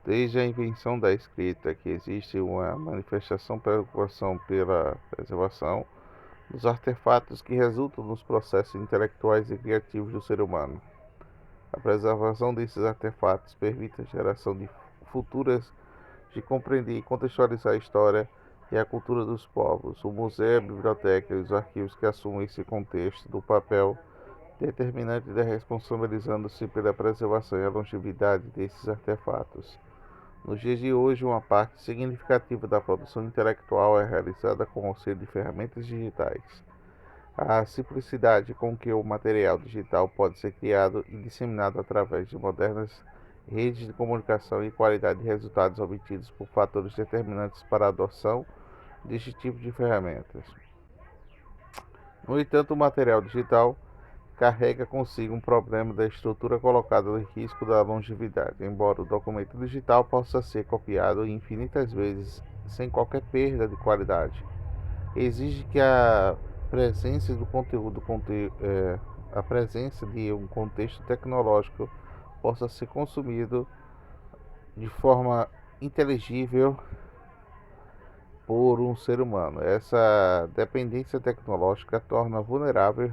Desde a invenção da escrita, que existe uma manifestação preocupação pela preservação dos artefatos que resultam nos processos intelectuais e criativos do ser humano. A preservação desses artefatos permite a geração de futuras de compreender e contextualizar a história e a cultura dos povos. O museu, a biblioteca e os arquivos que assumem esse contexto do papel determinante da responsabilizando-se pela preservação e a longevidade desses artefatos. Nos dias de hoje, uma parte significativa da produção intelectual é realizada com o auxílio de ferramentas digitais. A simplicidade com que o material digital pode ser criado e disseminado através de modernas redes de comunicação e qualidade de resultados obtidos por fatores determinantes para a adoção deste tipo de ferramentas. No entanto, o material digital carrega consigo um problema da estrutura colocada em risco da longevidade, embora o documento digital possa ser copiado infinitas vezes sem qualquer perda de qualidade. Exige que presença do conteúdo, a presença de um contexto tecnológico possa ser consumido de forma inteligível por um ser humano. Essa dependência tecnológica torna vulnerável e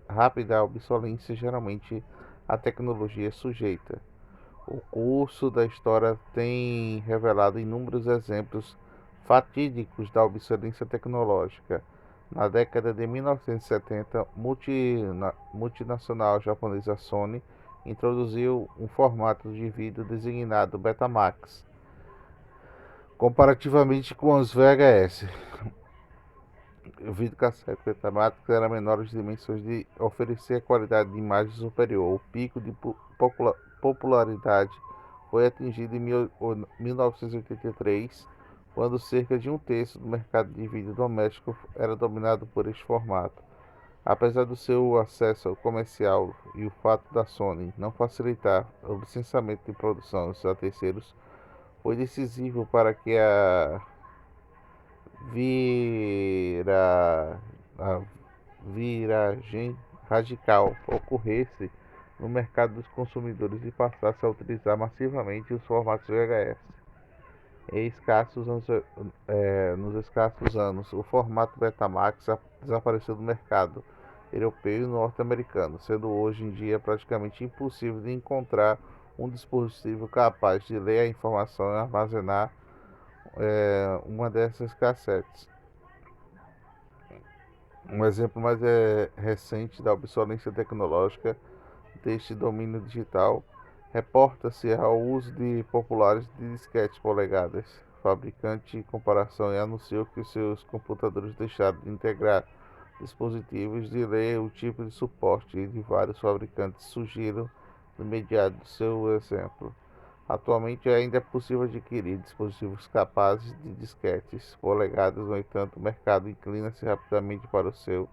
rápida a obsolescência, geralmente a tecnologia sujeita. O curso da história tem revelado inúmeros exemplos fatídicos da obsolescência tecnológica. Na década de 1970, a multinacional japonesa Sony introduziu um formato de vídeo designado Betamax, comparativamente com os VHS. O videocassete Betamax era menor de dimensões de oferecer qualidade de imagem superior. O pico de popularidade foi atingido em 1983, quando cerca de um terço do mercado de vídeo doméstico era dominado por este formato. Apesar do seu acesso comercial e o fato da Sony não facilitar o licenciamento de produções a terceiros, foi decisivo para que vira, a viragem radical ocorresse no mercado dos consumidores e passasse a utilizar massivamente os formatos VHS. Nos escassos anos, o formato Betamax desapareceu do mercado europeu e norte-americano, sendo hoje em dia praticamente impossível de encontrar um dispositivo capaz de ler a informação e armazenar uma dessas cassetes. Um exemplo mais recente da obsolescência tecnológica deste domínio digital reporta-se ao uso de populares de disquetes polegadas. O fabricante, em comparação, anunciou que seus computadores deixaram de integrar dispositivos de ler o tipo de suporte e de vários fabricantes surgiram no imediato do seu exemplo. Atualmente ainda é possível adquirir dispositivos capazes de disquetes polegadas, no entanto, o mercado inclina-se rapidamente para o seu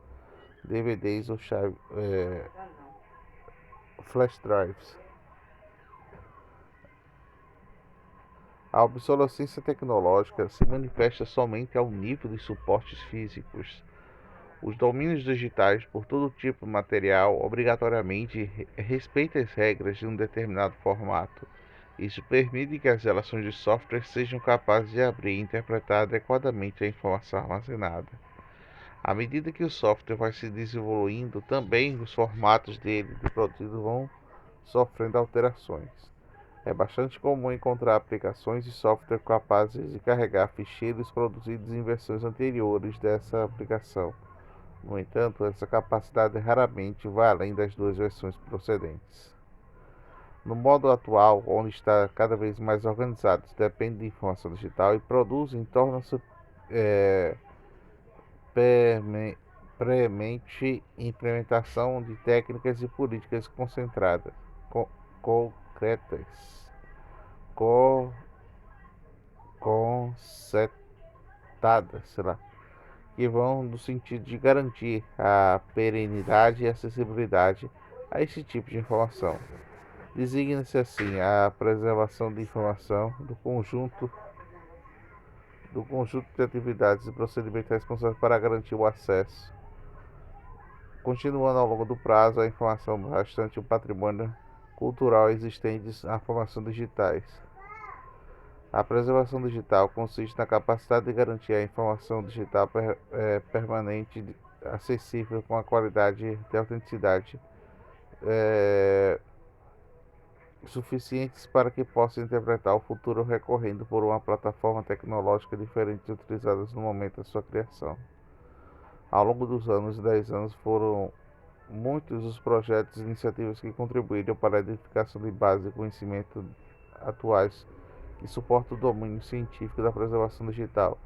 DVDs ou flash drives. A obsolescência tecnológica se manifesta somente ao nível de suportes físicos. Os domínios digitais, por todo tipo de material, obrigatoriamente respeitam as regras de um determinado formato. Isso permite que as relações de software sejam capazes de abrir e interpretar adequadamente a informação armazenada. À medida que o software vai se desenvolvendo, também os formatos dele de produzido vão sofrendo alterações. É bastante comum encontrar aplicações de software capazes de carregar ficheiros produzidos em versões anteriores dessa aplicação. No entanto, essa capacidade raramente vai além das duas versões procedentes. No modo atual, onde está cada vez mais organizados, depende de informação digital e produzem, torna-se premente implementação de técnicas e políticas concentradas, concretas, concetadas, que vão no sentido de garantir a perenidade e acessibilidade a esse tipo de informação. Designa-se assim a preservação de informação do conjunto de atividades e procedimentos responsáveis para garantir o acesso, continuando ao longo do prazo a informação bastante o patrimônio cultural existentes na formação digitais. A preservação digital consiste na capacidade de garantir a informação digital permanente, acessível, com a qualidade e autenticidade suficientes para que possa interpretar o futuro recorrendo por uma plataforma tecnológica diferente utilizadas no momento da sua criação. Ao longo dos 10 anos, foram muitos os projetos e iniciativas que contribuíram para a identificação de bases de conhecimento atuais que suportam o domínio científico da preservação digital.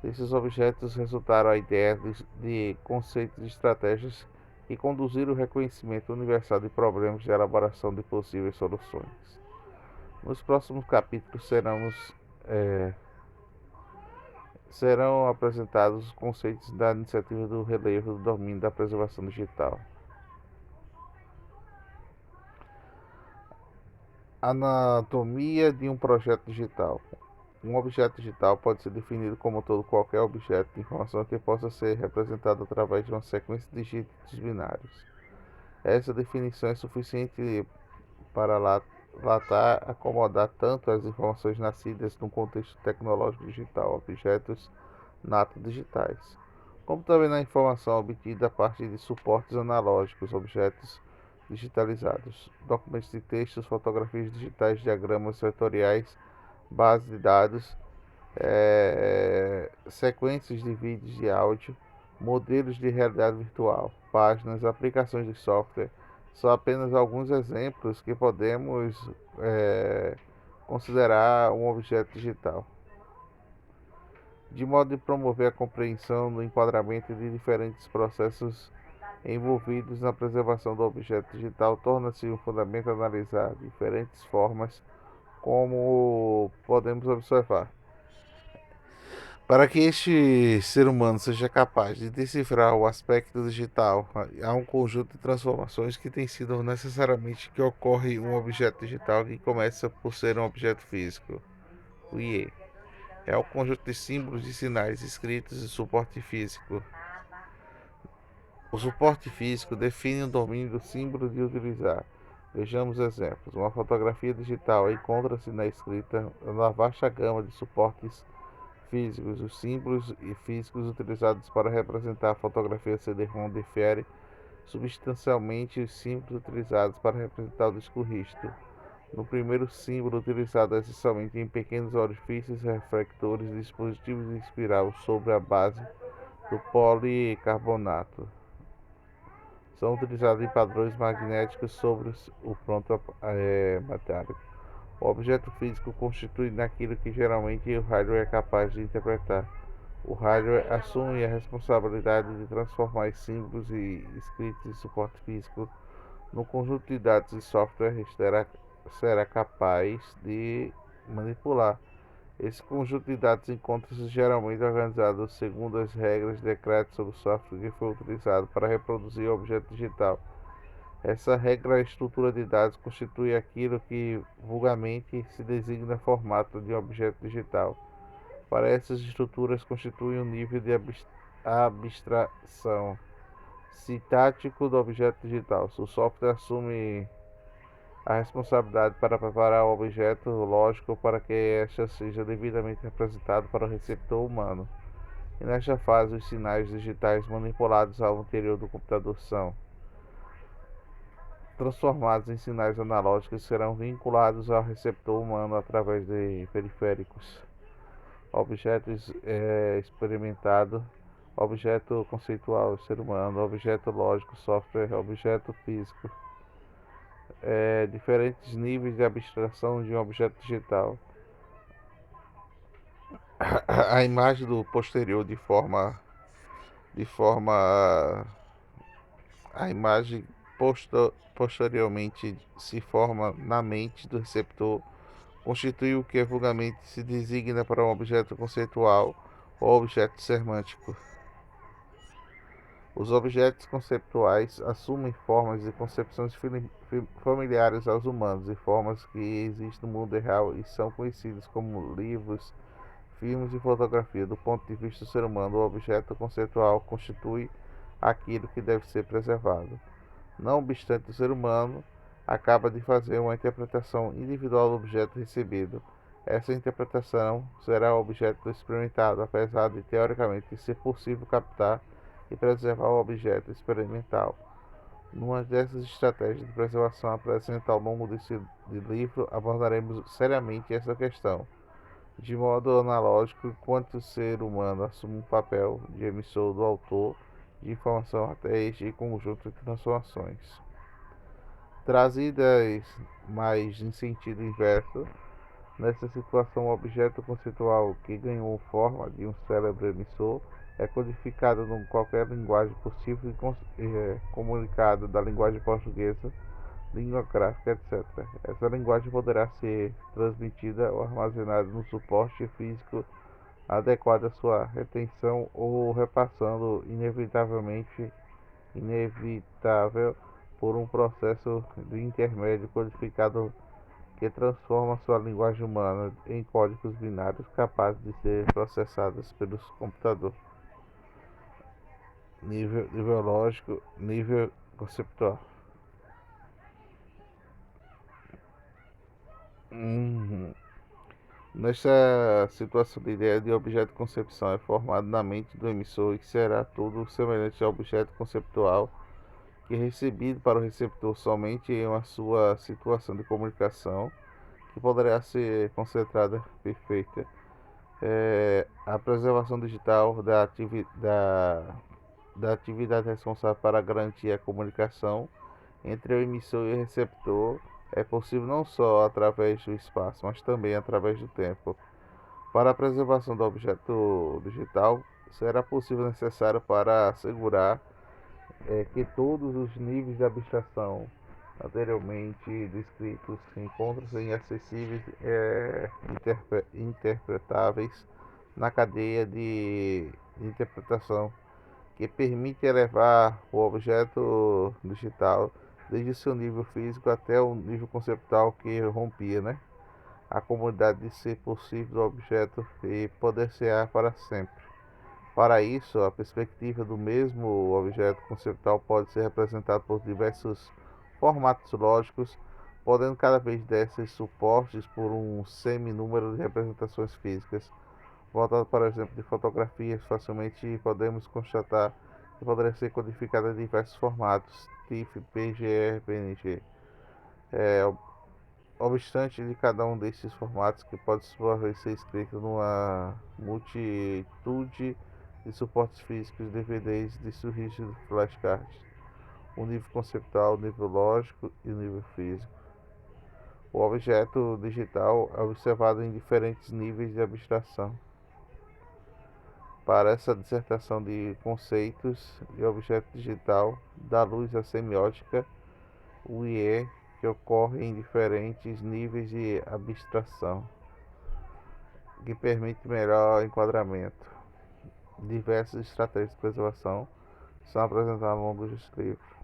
Desses objetos resultaram a ideia de conceitos e estratégias que conduziram o reconhecimento universal de problemas de elaboração de possíveis soluções. Nos próximos capítulos serão apresentados os conceitos da iniciativa do relevo do domínio da preservação digital. Anatomia de um projeto digital. Um objeto digital pode ser definido como todo qualquer objeto de informação que possa ser representado através de uma sequência de dígitos binários. Essa definição é suficiente para acomodar tanto as informações nascidas no contexto tecnológico digital, objetos natos digitais, como também na informação obtida a partir de suportes analógicos, objetos digitalizados, documentos de textos, fotografias digitais, diagramas vetoriais, bases de dados, sequências de vídeos e áudio, modelos de realidade virtual, páginas, aplicações de software. São apenas alguns exemplos que podemos considerar um objeto digital. De modo de promover a compreensão do enquadramento de diferentes processos envolvidos na preservação do objeto digital, torna-se um fundamento analisar diferentes formas como podemos observar. Para que este ser humano seja capaz de decifrar o aspecto digital, há um conjunto de transformações que tem sido necessariamente que ocorre um objeto digital que começa por ser um objeto físico. O IE é o conjunto de símbolos e sinais escritos e suporte físico. O suporte físico define o domínio do símbolo de utilizar. Vejamos exemplos. Uma fotografia digital encontra-se na escrita na vasta gama de suportes físicos. Os símbolos e físicos utilizados para representar a fotografia CD-ROM diferem substancialmente dos símbolos utilizados para representar o disco rígido. No primeiro símbolo, utilizado essencialmente em pequenos orifícios reflectores de dispositivos de espiral sobre a base do policarbonato. São utilizados em padrões magnéticos sobre o pronto metálico. O objeto físico constitui naquilo que geralmente o hardware é capaz de interpretar. O hardware assume a responsabilidade de transformar símbolos e escritos de suporte físico no conjunto de dados e software será capaz de manipular. Esse conjunto de dados encontra-se geralmente organizado segundo as regras de decreto sobre o software que foi utilizado para reproduzir o objeto digital. Essa regra, a estrutura de dados, constitui aquilo que vulgarmente se designa formato de objeto digital. Para essas estruturas, constitui um nível de abstração sintático do objeto digital. O software assume a responsabilidade para preparar o objeto lógico para que este seja devidamente representado para o receptor humano. E nesta fase, os sinais digitais manipulados ao interior do computador são transformados em sinais analógicos, serão vinculados ao receptor humano através de periféricos. Objeto experimentado, objeto conceitual, ser humano, objeto lógico, software, objeto físico. Diferentes níveis de abstração de um objeto digital. A imagem do posterior a imagem posteriormente se forma na mente do receptor, constitui o que vulgarmente se designa para um objeto conceitual ou objeto semântico. Os objetos conceptuais assumem formas e concepções familiares aos humanos e formas que existem no mundo real e são conhecidos como livros, filmes e fotografia. Do ponto de vista do ser humano, o objeto conceitual constitui aquilo que deve ser preservado. Não obstante o ser humano, acaba de fazer uma interpretação individual do objeto recebido. Essa interpretação será o objeto experimentado, apesar de teoricamente ser possível captar e preservar o objeto experimental. Numa dessas estratégias de preservação apresentadas ao longo desse livro, abordaremos seriamente essa questão, de modo analógico, enquanto o ser humano assume um papel de emissor do autor de informação até este conjunto de transformações. Trazidas mais em sentido inverso, nessa situação, o objeto conceitual que ganhou forma de um cérebro emissor é codificado em qualquer linguagem possível e comunicado da linguagem portuguesa, língua gráfica, etc. Essa linguagem poderá ser transmitida ou armazenada no suporte físico adequado à sua retenção ou repassando inevitável por um processo de intermédio codificado que transforma sua linguagem humana em códigos binários capazes de ser processados pelos computadores. Nível lógico, nível conceptual. Nesta situação, a ideia de objeto concepção é formada na mente do emissor e que será tudo semelhante ao objeto conceptual que é recebido para o receptor somente em uma sua situação de comunicação que poderá ser concentrada perfeita. A preservação digital da atividade responsável para garantir a comunicação entre o emissor e o receptor é possível não só através do espaço, mas também através do tempo. Para a preservação do objeto digital, será possível necessário para assegurar que todos os níveis de abstração anteriormente descritos encontram-se inacessíveis e interpretáveis na cadeia de interpretação que permite elevar o objeto digital desde seu nível físico até o nível conceptual que rompia, né? A comunidade de ser possível do objeto e poder ser para sempre. Para isso, a perspectiva do mesmo objeto conceptual pode ser representada por diversos formatos lógicos, podendo cada vez desses suportes por um semi-número de representações físicas. Voltado para o exemplo de fotografias, facilmente podemos constatar que poderia ser codificada em diversos formatos, TIFF, PGR, PNG. Obstante de cada um desses formatos, que pode por vezes ser escrito numa multitude de suportes físicos, DVDs, discos rígidos, flashcards, o nível conceptual, o nível lógico e o nível físico. O objeto digital é observado em diferentes níveis de abstração. Para essa dissertação de conceitos de objeto digital, dá luz à semiótica, o IE, que ocorre em diferentes níveis de abstração, que permite melhor enquadramento. Diversas estratégias de preservação são apresentadas ao longo dos livros.